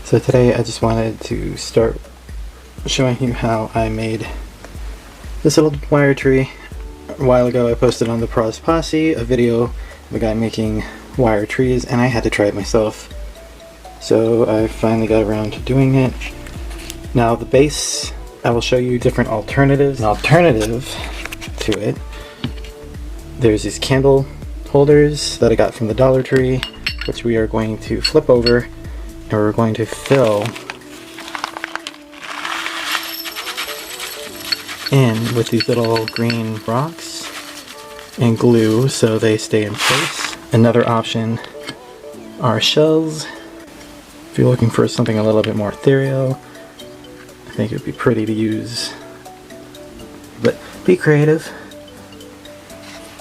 So today I just wanted to start showing you how I made this little wire tree. A while ago I posted on the Pros Posse a video of a guy making wire trees, and I had to try it myself. So I finally got around to doing it. Now the base, I will show you different alternatives. An alternative to it, there's these candle holders that I got from the Dollar Tree, which we are going to flip over and we're going to fill in with these little green rocks and glue so they stay in place. Another option are shells. If you're looking for something a little bit more ethereal, I think it would be pretty to use, but be creative.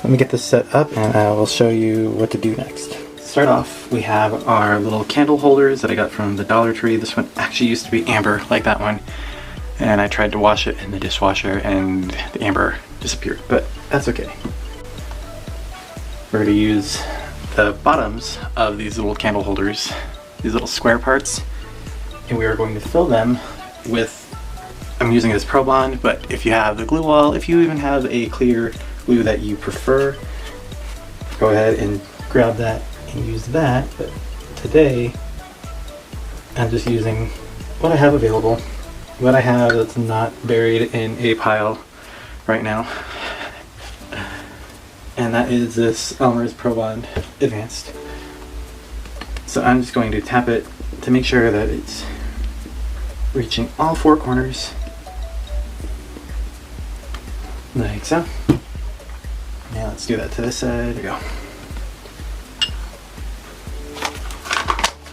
Let me get this set up and I will show you what to do next. Start off, we have our little candle holders that I got from the Dollar Tree. This one actually used to be amber, like that one, and I tried to wash it in the dishwasher and the amber disappeared, but that's okay. We're going to use the bottoms of these little candle holders, these little square parts, and we are going to fill them with, I'm using this Pro Bond, but if you have the glue wall, if you even have a clear glue that you prefer, go ahead and grab that and use that. But today I'm just using what I have available, what I have that's not buried in a pile right now, and that is this Elmer's Pro Bond Advanced. So I'm just going to tap it to make sure that it's reaching all four corners, like so. Now let's do that to this side. There we go.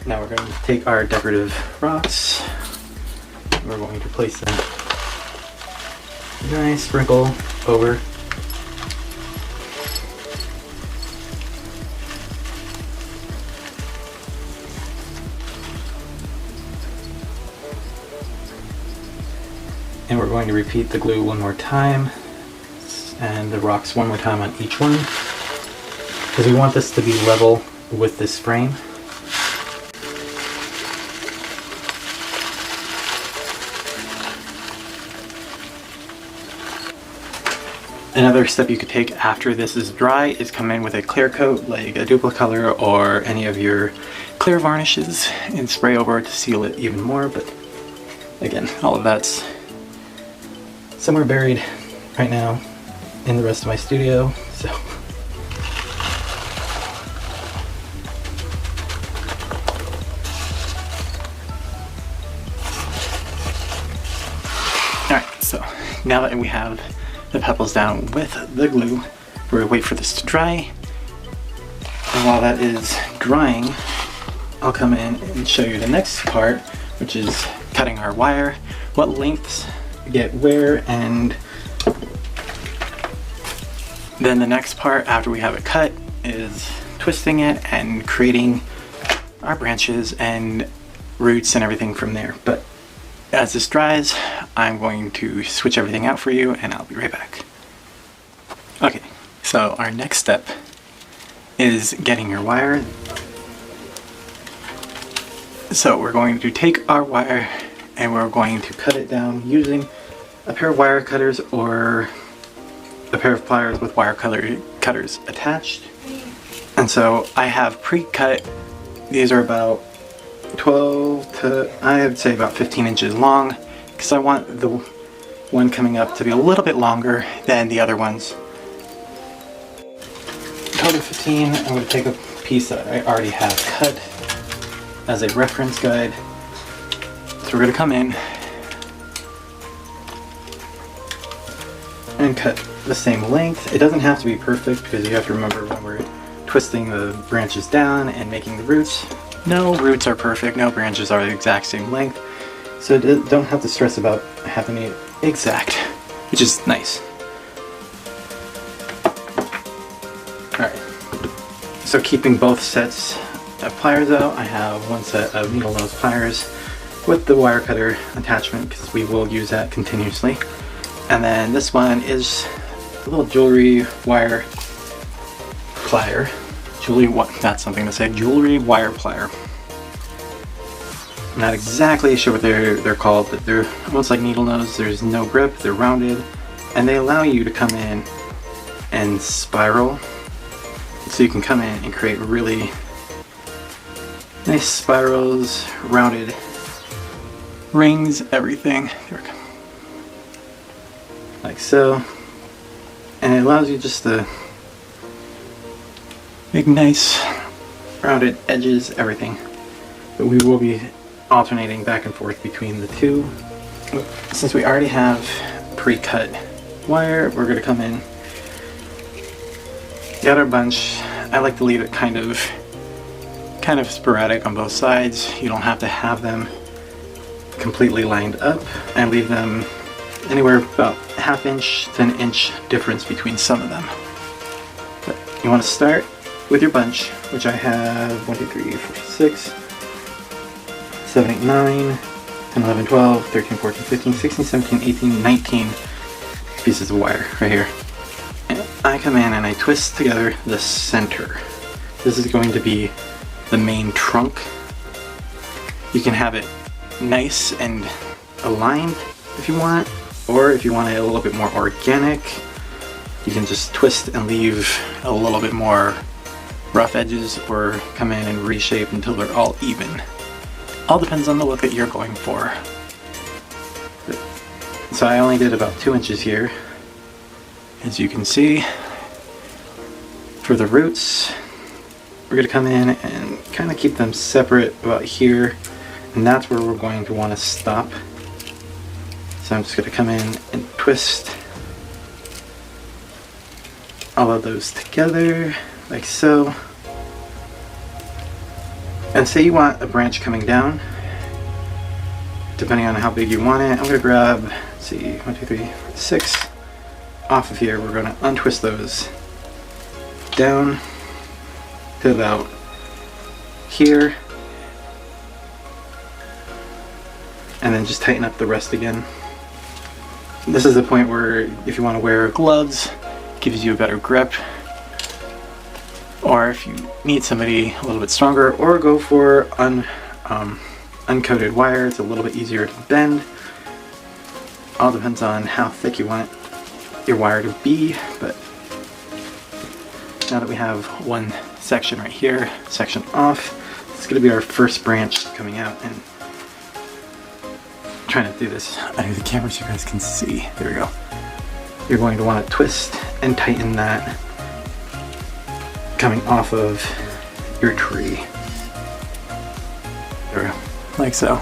Now we're going to take our decorative rocks, and we're going to place them nice sprinkle over. And we're going to repeat the glue one more time and the rocks one more time on each one, because we want this to be level with this frame. Another step you could take after this is dry is come in with a clear coat like a Duplicolor or any of your clear varnishes and spray over to seal it even more, but again, all of that's somewhere buried right now in the rest of my studio, so. Alright, so now that we have the pebbles down with the glue, we're going to wait for this to dry, and while that is drying, I'll come in and show you the next part, which is cutting our wire, what lengths get where, and then the next part after we have it cut is twisting it and creating our branches and roots and everything from there. But as this dries, I'm going to switch everything out for you and I'll be right back. Okay, so our next step is getting your wire. So we're going to take our wire and we're going to cut it down using a pair of wire cutters or a pair of pliers with wire cutters attached. And so I have pre-cut, these are about 12 to, I would say about 15 inches long, because I want the one coming up to be a little bit longer than the other ones. Total 15, I'm going to take a piece that I already have cut as a reference guide. So we're going to come in and cut the same length. It doesn't have to be perfect, because you have to remember when we're twisting the branches down and making the roots, no roots are perfect, no branches are the exact same length, so don't have to stress about having it exact, which is nice. Alright, so keeping both sets of pliers out, I have one set of needle nose pliers with the wire cutter attachment, because we will use that continuously. And then this one is a little jewelry wire plier. Jewelry, what? That's something to say. Jewelry wire plier. I'm not exactly sure what they're called, but they're almost like needle nose. There's no grip, they're rounded, and they allow you to come in and spiral. So you can come in and create really nice spirals, rounded rings, everything. Here we go. Like so. And it allows you just to make nice rounded edges, everything. But we will be alternating back and forth between the two. Since we already have pre-cut wire, we're going to come in, get our bunch. I like to leave it kind of sporadic on both sides. You don't have to have them completely lined up. I leave them anywhere about ½ inch to an inch difference between some of them. But you want to start with your bunch, which I have 1, 2, 3, 4, 6, 7, 8, 9, 10, 11, 12, 13, 14, 15, 16, 17, 18, 19 pieces of wire right here. And I come in and I twist together the center. This is going to be the main trunk. You can have it nice and aligned if you want, or if you want it a little bit more organic, you can just twist and leave a little bit more rough edges, or come in and reshape until they're all even. All depends on the look that you're going for. So I only did about 2 inches here. As you can see, for the roots, we're going to come in and kind of keep them separate about here, and that's where we're going to want to stop. So I'm just going to come in and twist all of those together, like so. And say you want a branch coming down, depending on how big you want it. I'm going to grab, let's see, 1, 2, 3, 4, 6 off of here. We're going to untwist those down to about here, and then just tighten up the rest again. This is the point where if you want to wear gloves, it gives you a better grip, or if you need somebody a little bit stronger, or go for uncoated wire. It's a little bit easier to bend. All depends on how thick you want your wire to be. But now that we have one section right here, section off, it's going to be our first branch coming out. And I'm trying to do this under the camera so you guys can see. There we go. You're going to want to twist and tighten that coming off of your tree. There we go. Like so.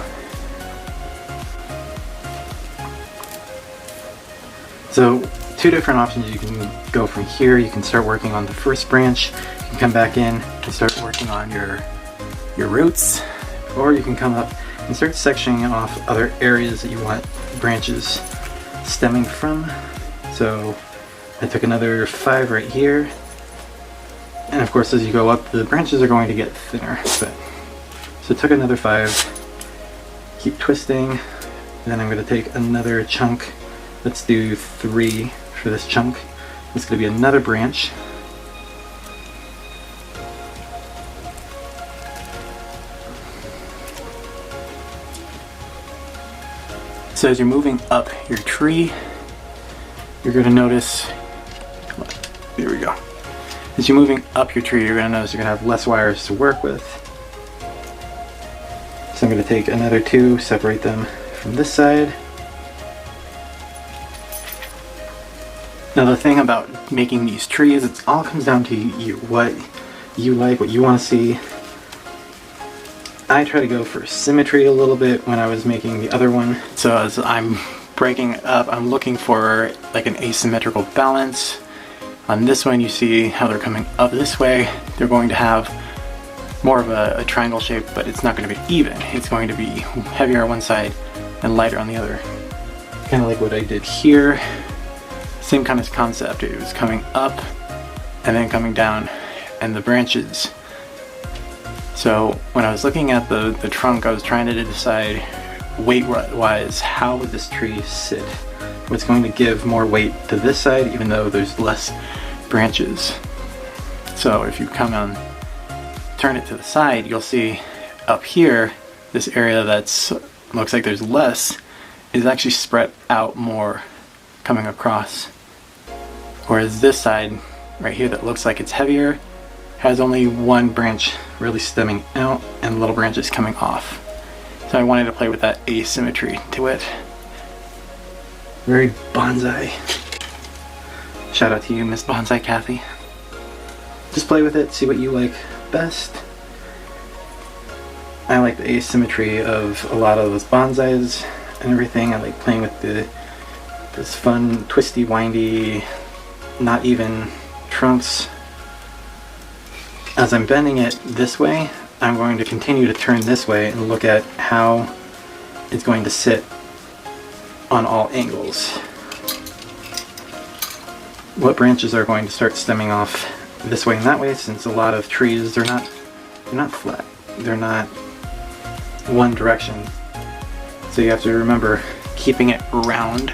So, two different options. You can go from here, you can start working on the first branch, you can come back in and start working on your roots, or you can come up and start sectioning off other areas that you want branches stemming from. So I took another 5 right here, and of course as you go up the branches are going to get thinner. So I took another 5, keep twisting, then I'm going to take another chunk. Let's do 3 for this chunk. It's going to be another branch. So as you're moving up your tree, you're going to notice, there we go. As you're moving up your tree, you're going to notice you're going to have less wires to work with. So I'm going to take another 2, separate them from this side. Now the thing about making these trees, it all comes down to you, what you like, what you want to see. I try to go for symmetry a little bit when I was making the other one. So as I'm breaking it up, I'm looking for like an asymmetrical balance. On this one you see how they're coming up this way. They're going to have more of a triangle shape, but it's not going to be even. It's going to be heavier on one side and lighter on the other. Kind of like what I did here. Same kind of concept. It was coming up and then coming down, and the branches. So when I was looking at the trunk, I was trying to decide weight-wise, how would this tree sit? What's going to give more weight to this side, even though there's less branches. So if you come on, turn it to the side, you'll see up here, this area that's looks like there's less is actually spread out more coming across. Whereas this side right here that looks like it's heavier has only one branch really stemming out and little branches coming off. So I wanted to play with that asymmetry to it. Very bonsai. Shout out to you, Miss Bonsai Kathy. Just play with it, see what you like best. I like the asymmetry of a lot of those bonsais and everything. I like playing with this fun, twisty, windy, not even trunks. As I'm bending it this way, I'm going to continue to turn this way and look at how it's going to sit on all angles. What branches are going to start stemming off this way and that way, since a lot of trees, they're not flat. They're not one direction. So you have to remember keeping it round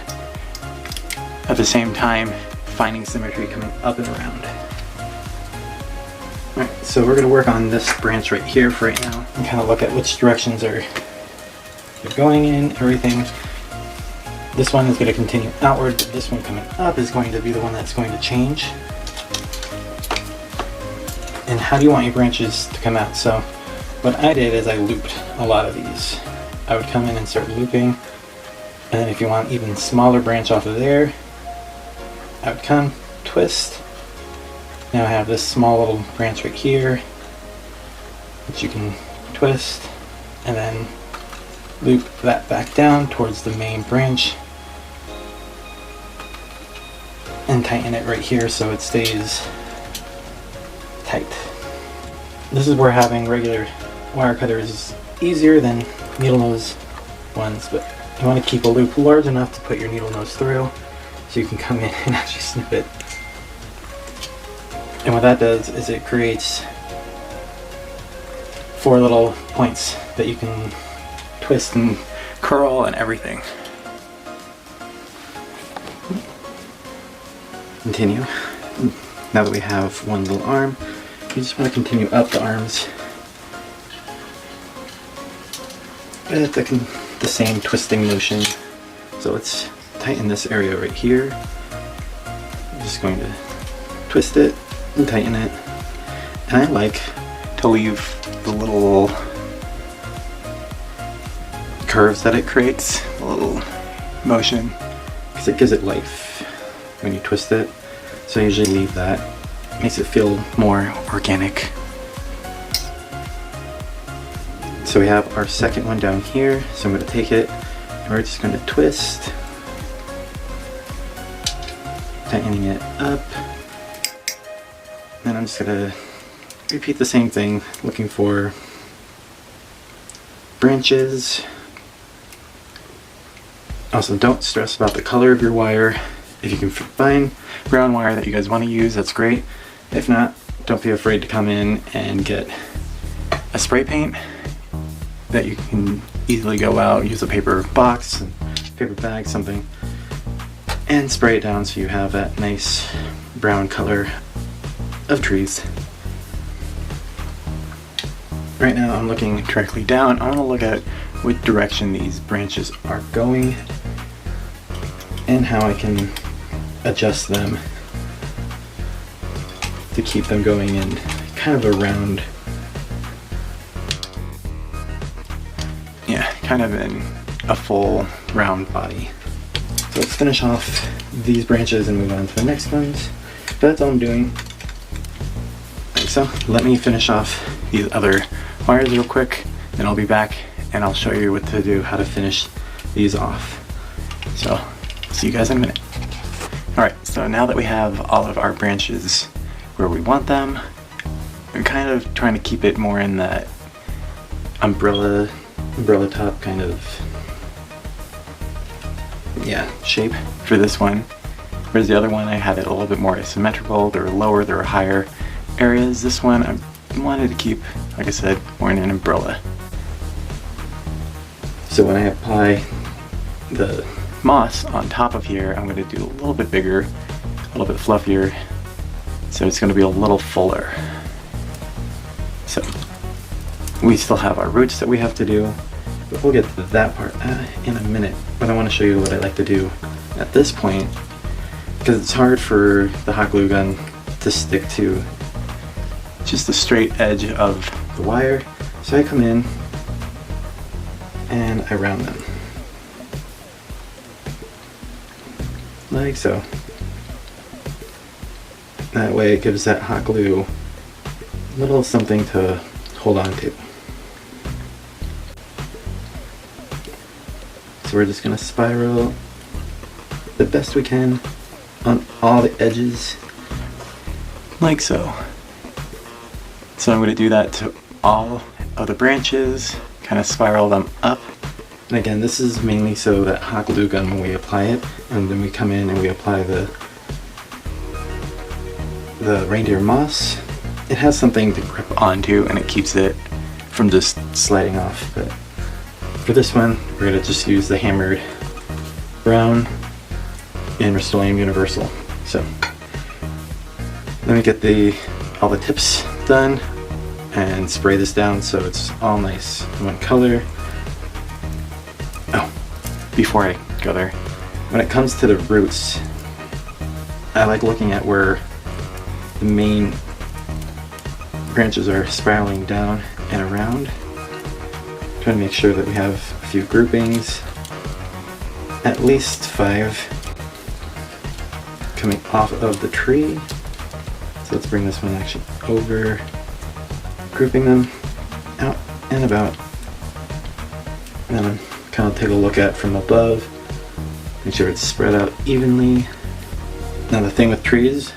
at the same time finding symmetry coming up and around. Alright, so we're going to work on this branch right here for right now and kind of look at which directions they're going in, everything. This one is going to continue outward, but this one coming up is going to be the one that's going to change. And how do you want your branches to come out? So what I did is I looped a lot of these. I would come in and start looping, and then if you want even smaller branch off of there, I would come, twist. Now I have this small little branch right here, which you can twist, and then loop that back down towards the main branch, and tighten it right here so it stays tight. This is where having regular wire cutters is easier than needle nose ones, but you want to keep a loop large enough to put your needle nose through so you can come in and actually snip it. And what that does is it creates 4 little points that you can twist and curl and everything. Continue. Now that we have one little arm, you just want to continue up the arms with the same twisting motion. So let's tighten this area right here. I'm just going to twist it and tighten it. And I like to leave the little curves that it creates, a little motion, because it gives it life when you twist it. So I usually leave that. Makes it feel more organic. So we have our second one down here. So I'm going to take it and we're just going to twist, tightening it up. Then I'm just going to repeat the same thing, looking for branches. Also, don't stress about the color of your wire. If you can find brown wire that you guys want to use, that's great. If not, don't be afraid to come in and get a spray paint that you can easily go out, use a paper box, paper bag, something, and spray it down so you have that nice brown color of trees. Right now I'm looking directly down. I want to look at which direction these branches are going and how I can adjust them to keep them going in kind of a round, kind of in a full round body. So let's finish off these branches and move on to the next ones. But that's all I'm doing. So let me finish off these other wires real quick, then I'll be back and I'll show you what to do, how to finish these off. So see you guys in a minute. Alright, so now that we have all of our branches where we want them, I'm kind of trying to keep it more in that umbrella top kind of shape for this one. Whereas the other one I had it a little bit more asymmetrical. There were lower, there were higher areas. This one I wanted to keep, like I said, more in an umbrella. So when I apply the moss on top of here, I'm going to do a little bit bigger, a little bit fluffier, so it's going to be a little fuller. So we still have our roots that we have to do, But we'll get to that part in a minute. But I want to show you what I like to do at this point, because it's hard for the hot glue gun to stick to just the straight edge of the wire. So I come in and I round them. Like so. That way it gives that hot glue a little something to hold on to. So we're just going to spiral the best we can on all the edges, like so. So I'm going to do that to all of the branches, kind of spiral them up. And again, this is mainly so that hot glue gun, when we apply it, and then we come in and we apply the reindeer moss, it has something to grip onto and it keeps it from just sliding off. But for this one, we're going to just use the hammered brown in Rust-Oleum Universal. So let me get all the tips done and spray this down so it's all nice one color. Oh, before I go there, when it comes to the roots, I like looking at where the main branches are spiraling down and around. Trying to make sure that we have a few groupings, at least 5 coming off of the tree. So let's bring this one actually over, grouping them out and about. And then I'm kind of take a look at from above, make sure it's spread out evenly. Now the thing with trees,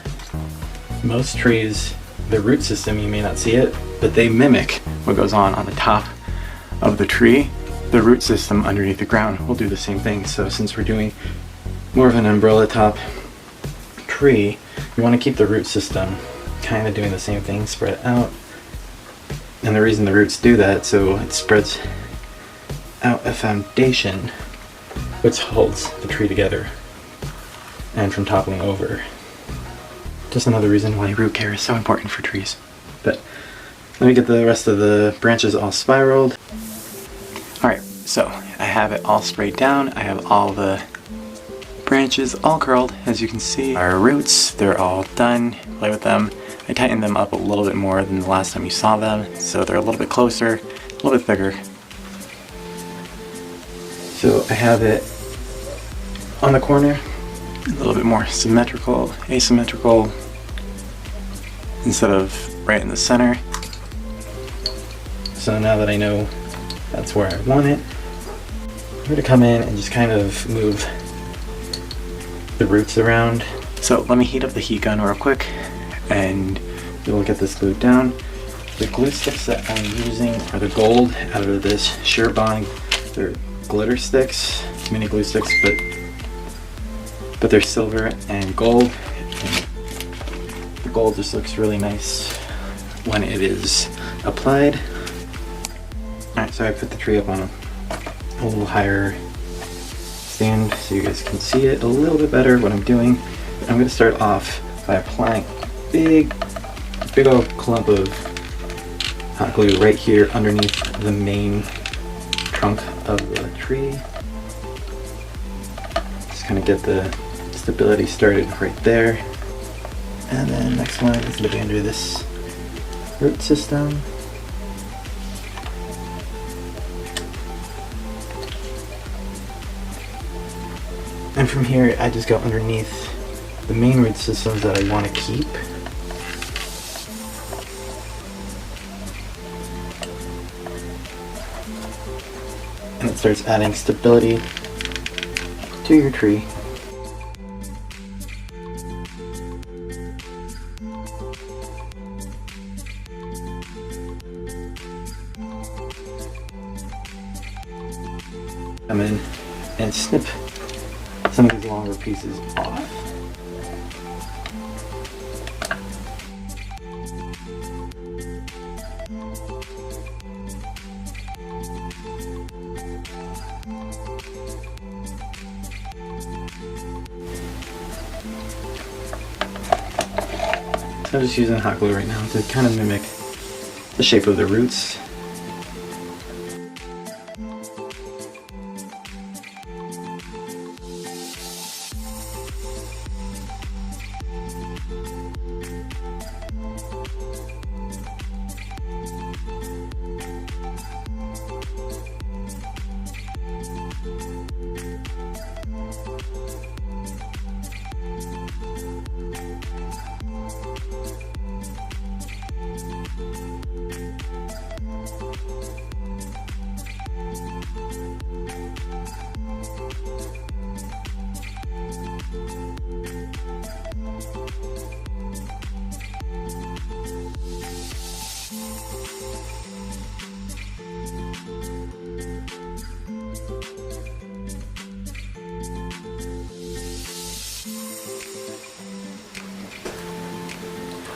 most trees, the root system, you may not see it, but they mimic what goes on the top of the tree. The root system underneath the ground will do the same thing. So since we're doing more of an umbrella top tree, you want to keep the root system kind of doing the same thing, spread out. And the reason the roots do that, so it spreads out a foundation which holds the tree together and from toppling over. Just another reason why root care is so important for trees. But let me get the rest of the branches all spiraled. Alright, so I have it all sprayed down. I have all the branches all curled. As you can see, our roots, they're all done. Play with them. I tightened them up a little bit more than the last time you saw them, so they're a little bit closer, a little bit thicker. So I have it on the corner, a little bit more symmetrical, asymmetrical, instead of right in the center. So now that I know that's where I want it, I'm going to come in and just kind of move the roots around. So let me heat up the heat gun real quick and we'll get this glued down. The glue sticks that I'm using are the gold out of this Scrawlrbox. They're glitter sticks, mini glue sticks, but they're silver and gold. And the gold just looks really nice when it is applied. Alright, so I put the tree up on a little higher stand so you guys can see it a little bit better what I'm doing. I'm going to start off by applying a big old clump of hot glue right here underneath the main trunk of the tree. Just kind of get the stability started right there. And then next one is going to be under this root system. And from here, I just go underneath the main root systems that I want to keep. And it starts adding stability to your tree. Come in and snip some of these longer pieces off. So I'm just using hot glue right now to kind of mimic the shape of the roots.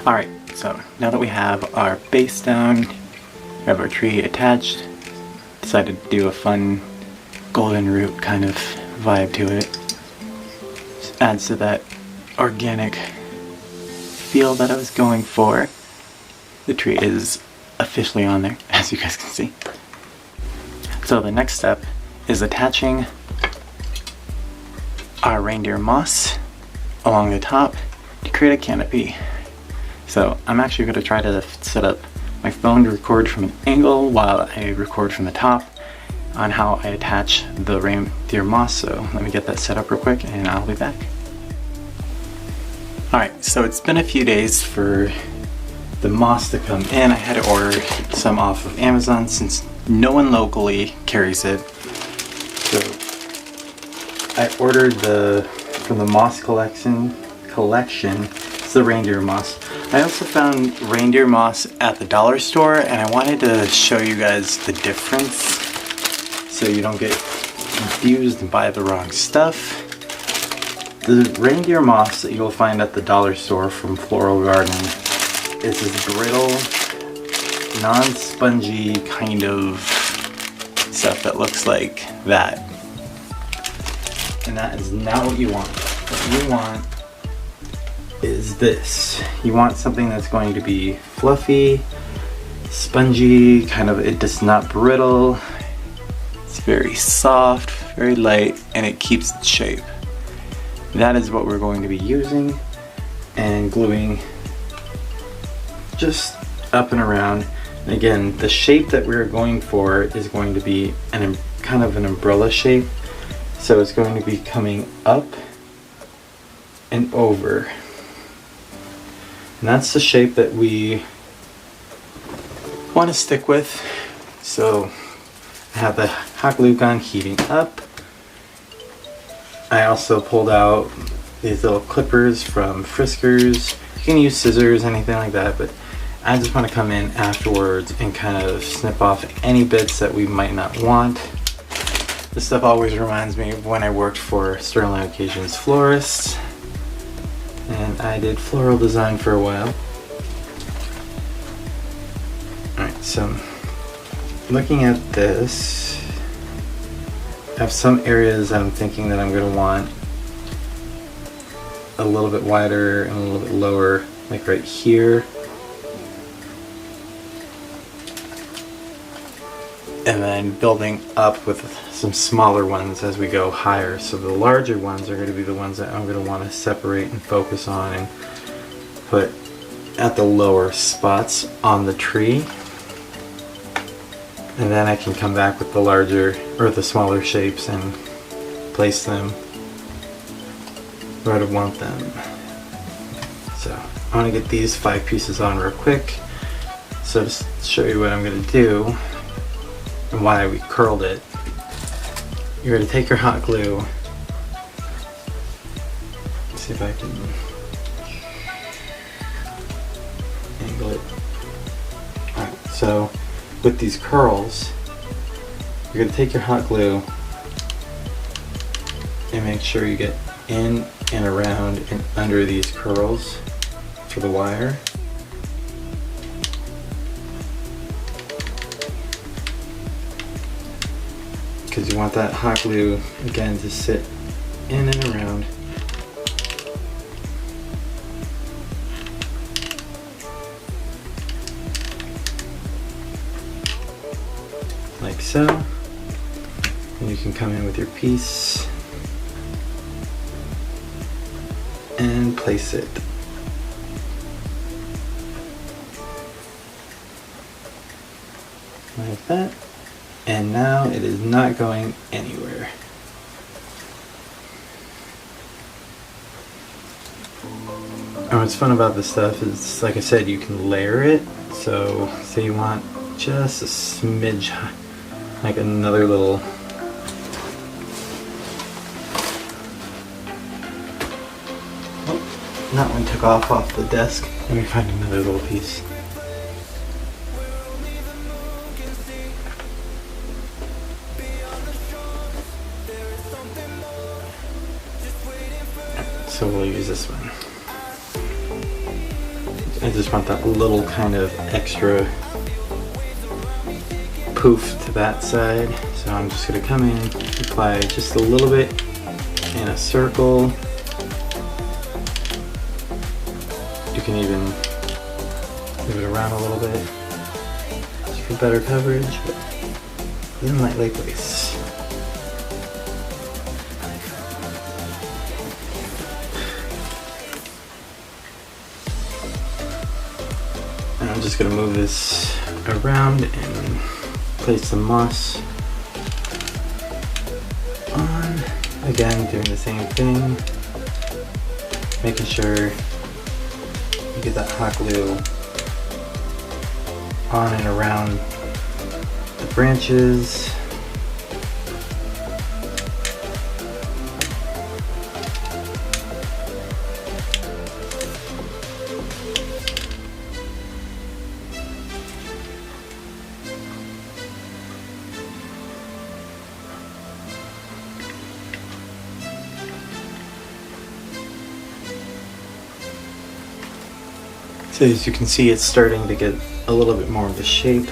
Alright, so now that we have our base down, we have our tree attached, decided to do a fun golden root kind of vibe to it. Just adds to that organic feel that I was going for. The tree is officially on there, as you guys can see. So the next step is attaching our reindeer moss along the top to create a canopy. So I'm actually going to try to set up my phone to record from an angle while I record from the top on how I attach the reindeer moss. So let me get that set up real quick and I'll be back. Alright, so it's been a few days for the moss to come in. I had to order some off of Amazon since no one locally carries it. So I ordered from the moss collection, it's the reindeer moss. I also found reindeer moss at the dollar store and I wanted to show you guys the difference so you don't get confused and buy the wrong stuff. The reindeer moss that you'll find at the dollar store from Floral Garden is this brittle, non-spongy kind of stuff that looks like that. And that is not what you want. What you want is this. You want something that's going to be fluffy, spongy, kind of, it does not brittle. It's very soft, very light, and it keeps its shape. That is what we're going to be using and gluing just up and around. And again, the shape that we're going for is going to be kind of an umbrella shape. So it's going to be coming up and over. And that's the shape that we want to stick with. So I have the hot glue gun heating up. I also pulled out these little clippers from Friskers. You can use scissors, anything like that, but I just want to come in afterwards and kind of snip off any bits that we might not want. This stuff always reminds me of when I worked for Sterling Occasions Florists, and I did floral design for a while. Alright, so looking at this, I have some areas I'm thinking that I'm going to want a little bit wider and a little bit lower, like right here. And then building up with some smaller ones as we go higher. So the larger ones are going to be the ones that I'm going to want to separate and focus on and put at the lower spots on the tree. And then I can come back with the larger or the smaller shapes and place them where I want them. So I want to get these 5 pieces on real quick. So just to show you what I'm going to do and why we curled it. You're going to take your hot glue. Let's see if I can angle it. Alright, so with these curls, you're going to take your hot glue and make sure you get in and around and under these curls for the wire. Because you want that hot glue, again, to sit in and around. Like so. And you can come in with your piece and place it. Like that. And now it is not going anywhere. And what's fun about this stuff is, like I said, you can layer it. So say you want just a smidge, like another little that one took off the desk. Let me find another little piece. So we'll use this one. I just want that little kind of extra poof to that side. So I'm just going to come in, apply just a little bit in a circle. You can even move it around a little bit just for better coverage, but in lightly place. And I'm just going to move this around and place some moss on. Again, doing the same thing, making sure you get that hot glue on and around the branches. So as you can see, it's starting to get a little bit more of the shape.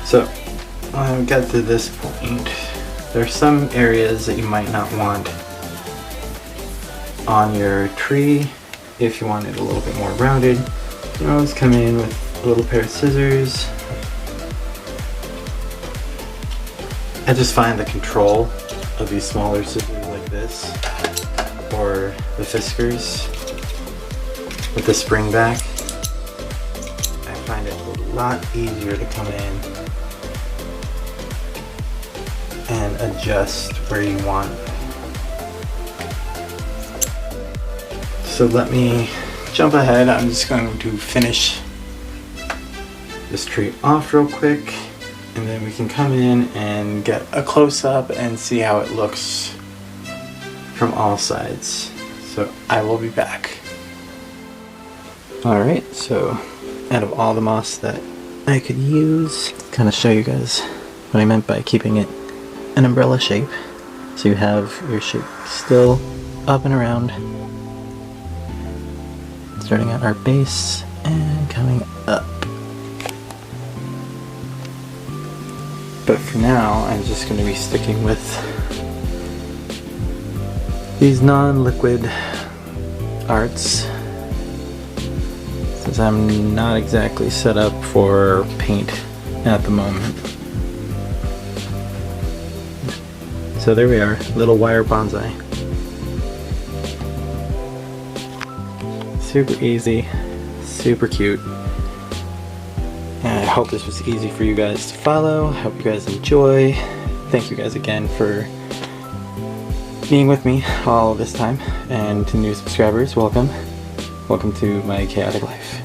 So, when we get to this point, there are some areas that you might not want on your tree. If you want it a little bit more rounded, you can always come in with a little pair of scissors. I just find the control of these smaller scissors like this, or the Fiskars with the spring back, I find it a lot easier to come in and adjust where you want. So let me jump ahead. I'm just going to finish this tree off real quick, and then we can come in and get a close-up and see how it looks from all sides. So I will be back. Alright, so out of all the moss that I could use, kind of show you guys what I meant by keeping it an umbrella shape. So you have your shape still up and around, starting at our base and coming up. But for now, I'm just going to be sticking with these non-liquid arts, since I'm not exactly set up for paint at the moment. So there we are, little wire bonsai. Super easy, super cute. And I hope this was easy for you guys to follow. I hope you guys enjoy. Thank you guys again for being with me all this time. And to new subscribers, welcome. Welcome to my chaotic life.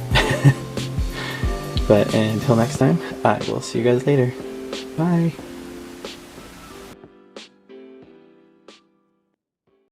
But until next time, I will see you guys later. Bye.